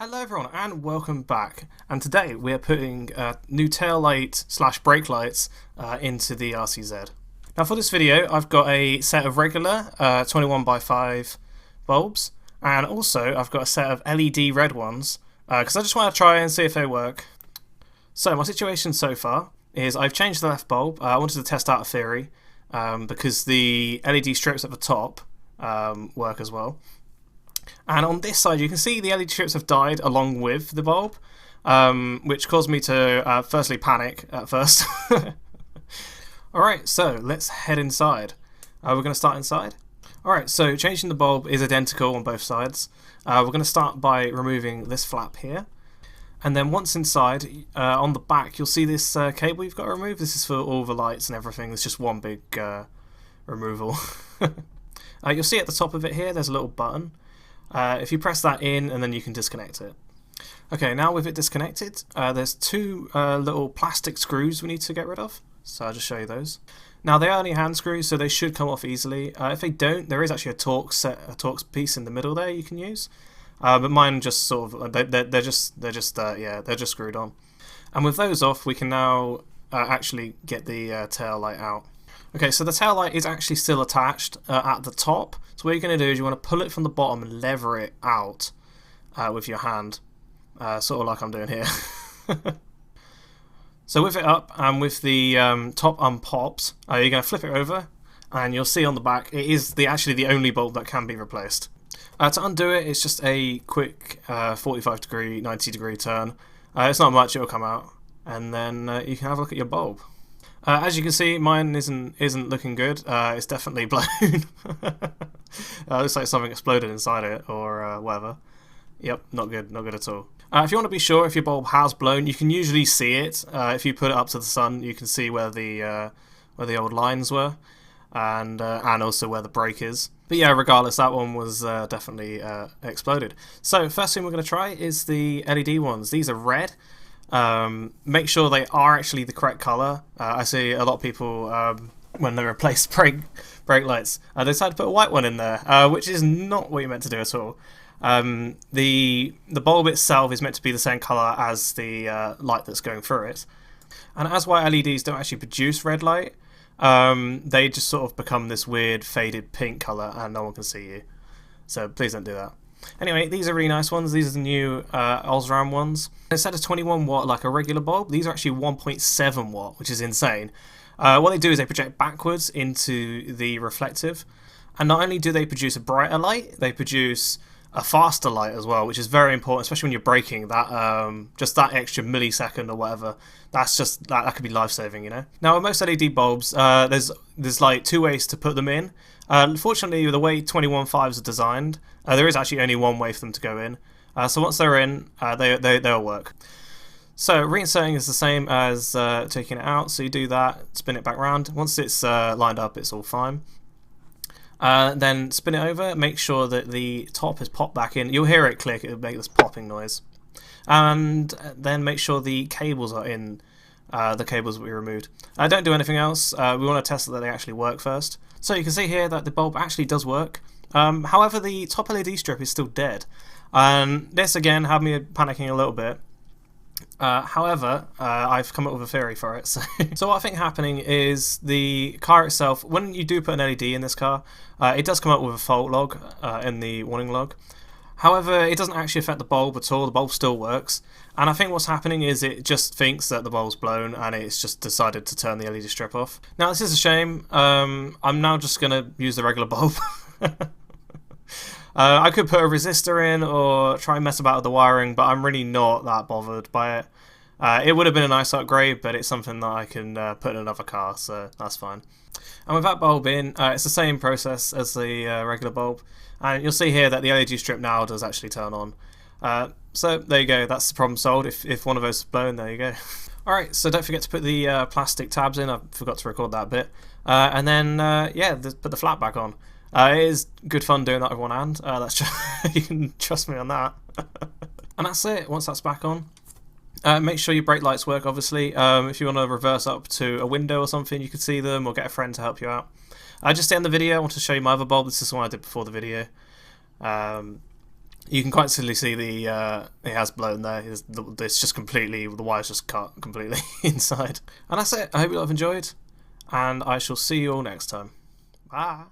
Hello everyone and welcome back, and today we are putting new tail light slash brake lights into the RCZ. Now for this video I've got a set of regular 21x5 bulbs, and also I've got a set of LED red ones because I just want to try and see if they work. So my situation so far is I've changed the left bulb. I wanted to test out a theory because the LED strips at the top work as well. And on this side you can see the LED strips have died along with the bulb, which caused me to firstly panic at first. Alright, so let's head inside. We're going to start inside. Alright, so changing the bulb is identical on both sides. We're going to start by removing this flap here. And then once inside, on the back you'll see this cable you've got to remove. This is for all the lights and everything. It's just one big removal. You'll see at the top of it here there's a little button. If you press that in, and then you can disconnect it. Okay, now with it disconnected, there's two little plastic screws we need to get rid of. So I'll just show you those. Now they are only hand screws, so they should come off easily. If they don't, there is actually a Torx piece in the middle there you can use. But mine just sort of they're just screwed on. And with those off, we can now actually get the tail light out. Okay, so the tail light is actually still attached at the top. So what you're going to do is you want to pull it from the bottom and lever it out with your hand, sort of like I'm doing here. So with it up and with the top unpopped, you're going to flip it over, and you'll see on the back it is actually the only bulb that can be replaced. To undo it, it's just a quick 45 degree, 90 degree turn. It's not much, it'll come out, and then you can have a look at your bulb. As you can see, mine isn't looking good. It's definitely blown. Looks like something exploded inside it, or whatever. Yep, not good at all. If you want to be sure if your bulb has blown, you can usually see it. If you put it up to the sun, you can see where the old lines were, and also where the brake is. But yeah, regardless, that one was definitely exploded. So first thing we're going to try is the LED ones. These are red. Make sure they are actually the correct colour. I see a lot of people when they replace brake lights, they decide to put a white one in there, which is not what you're meant to do at all. The bulb itself is meant to be the same colour as the light that's going through it, and as white LEDs don't actually produce red light, they just sort of become this weird faded pink colour and no one can see you. So please don't do that. Anyway, these are really nice ones. These are the new Osram ones. Instead of 21 watt like a regular bulb, these are actually 1.7 watt, which is insane. What they do is they project backwards into the reflective, and not only do they produce a brighter light, they produce a faster light as well, which is very important, especially when you're braking. That just that extra millisecond or whatever, that could be life-saving, you know. Now with most LED bulbs, there's like two ways to put them in. Unfortunately, the way 21.5s are designed, there is actually only one way for them to go in. So once they're in, they'll work. So reinserting is the same as taking it out. So you do that, spin it back around. Once it's lined up, it's all fine. Then spin it over, make sure that the top is popped back in. You'll hear it click, it'll make this popping noise. And then make sure the cables are in, the cables that we removed. Don't do anything else. We want to test that they actually work first. So you can see here that the bulb actually does work. However, the top LED strip is still dead. This again had me panicking a little bit. However, I've come up with a theory for it. So what I think happening is the car itself, when you do put an LED in this car, it does come up with a fault log in the warning log. However, it doesn't actually affect the bulb at all. The bulb still works. And I think what's happening is it just thinks that the bulb's blown and it's just decided to turn the LED strip off. Now this is a shame. I'm now just going to use the regular bulb. I could put a resistor in or try and mess about with the wiring, but I'm really not that bothered by it. It would have been a nice upgrade, but it's something that I can put in another car, so that's fine. And with that bulb in, it's the same process as the regular bulb, and you'll see here that the LED strip now does actually turn on. So there you go, that's the problem solved. If one of those is blown, there you go. Alright, so don't forget to put the plastic tabs in. I forgot to record that bit. And then, yeah, put the flap back on. It is good fun doing that with one hand. That's you can trust me on that. And that's it. Once that's back on, make sure your brake lights work, obviously. If you want to reverse up to a window or something, you could see them, or get a friend to help you out. Just to end the video, I want to show you my other bulb. This is the one I did before the video. You can quite clearly see it has blown there. It's just completely, the wire's just cut completely inside. And that's it. I hope you all have enjoyed, and I shall see you all next time. Bye.